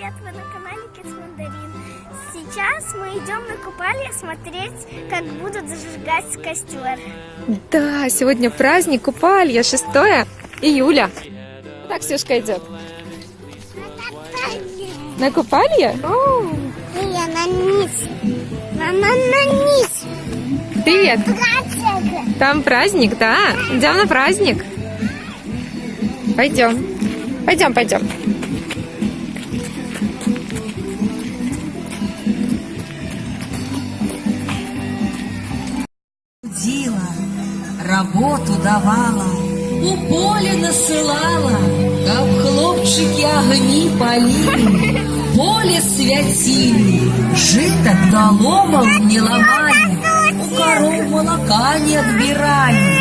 привет! Вы на канале Kids Mandarin. Сейчас мы идем на купалье смотреть, как будут зажигать костер. Да, сегодня праздник купалья, 6 июля. Так Ксюшка идет. На купалье? Не, на низ. На низ. Привет. Там праздник, да? Идем на праздник. Пойдем. Пойдем. Работу давала, у полі насилала, каб хлопчики огні палили, поле святили, жито доломом не ломали, у коров молока не отбирали.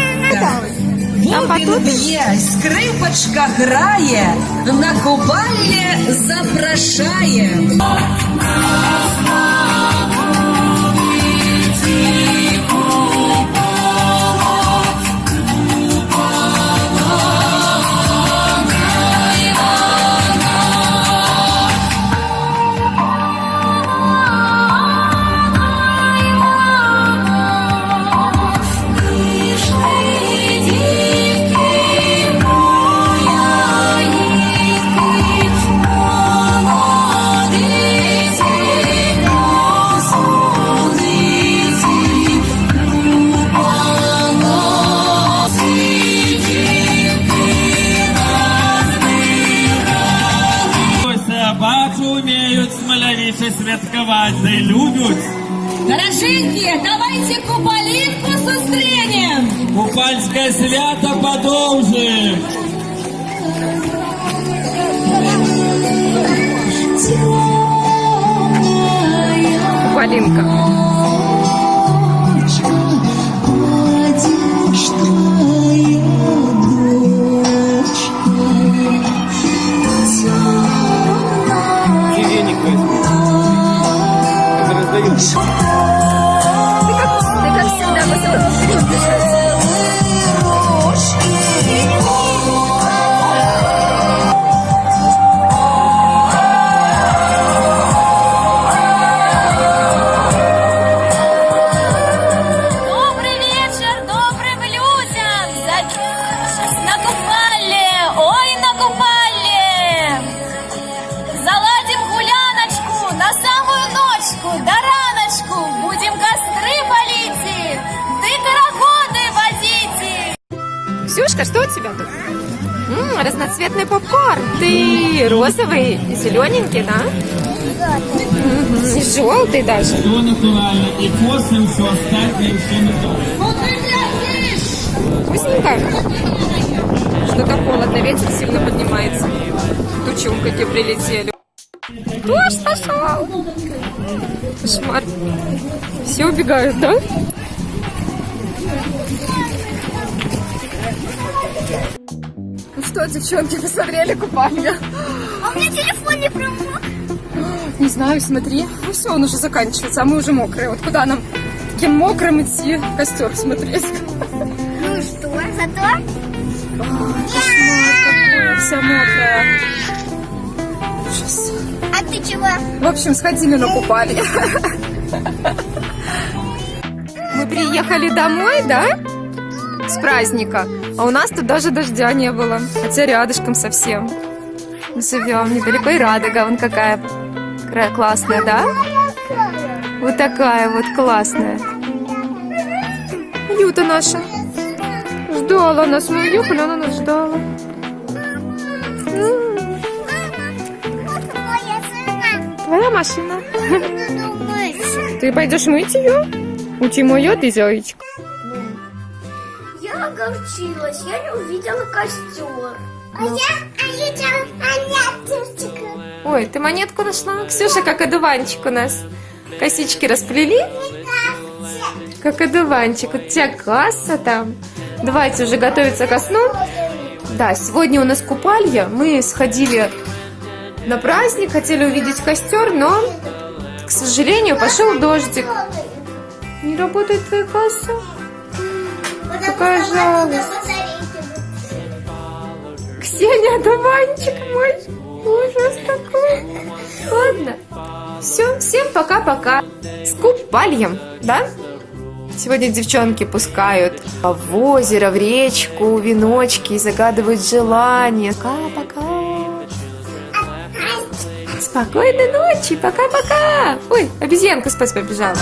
Бубен б'є, скрипочка грає, на купальне запрошає. Умеют смолявіше святкувати, да й любят. Дороженькие, давайте куполинку зустрінем. Купальське свято подовжим. Купалинка. Ты как всегда посмотри. Добрый вечер добрым людям! На купале! Ой, на купале! Заладим гуляночку на самую ночку, до раночку! Будем костры полить, да и пароходы водить! Ксюшка, что у тебя тут? Разноцветный попкорн. Ты розовый и зелененький, да? И желтый даже. Все натурально, и косим, все остальное, все натурально. Вкусненько. Что-то холодно, ветер сильно поднимается. Тучи какие прилетели. Дождь пошел. Кошмар. Все убегают, да? Ну что, девчонки, посмотрели купальня? А у меня телефон не промок. Не знаю, смотри. Ну все, он уже заканчивается, а мы уже мокрые. Вот куда нам таким мокрым идти костер смотреть? Ну что, зато? Кошмар какой, вся мокрая. Ужас. А ты чего? В общем, сходили на купалье. Мы приехали домой, да? С праздника. А у нас тут даже дождя не было. Хотя рядышком совсем. Живем недалеко. И Радуга, вон какая классная, да? Вот такая вот классная. Юта наша. Ждала нас. Мы уехали, она нас ждала. Твоя машина. Ты пойдешь мыть ее? Ути моя ты, зайчик. Я огорчилась, я не увидела костер. А я видела монеточку. Ой, ты монетку нашла? Ксюша, как одуванчик у нас. Косички расплели? Как одуванчик. У тебя касса там. Давайте уже готовиться ко сну. Да, сегодня у нас купалья. Мы сходили на праздник, хотели увидеть костер, но, к сожалению, пошел дождик. Не работает твоя касса? Какая жалость. Ксения, одуванчик мой. Ужас такой. Ладно. Все, всем пока-пока. С купальем, да? Сегодня девчонки пускают в озеро, в речку, веночки и загадывают желания. Пока-пока. Спокойной ночи, пока-пока. Ой, обезьянка спать побежала.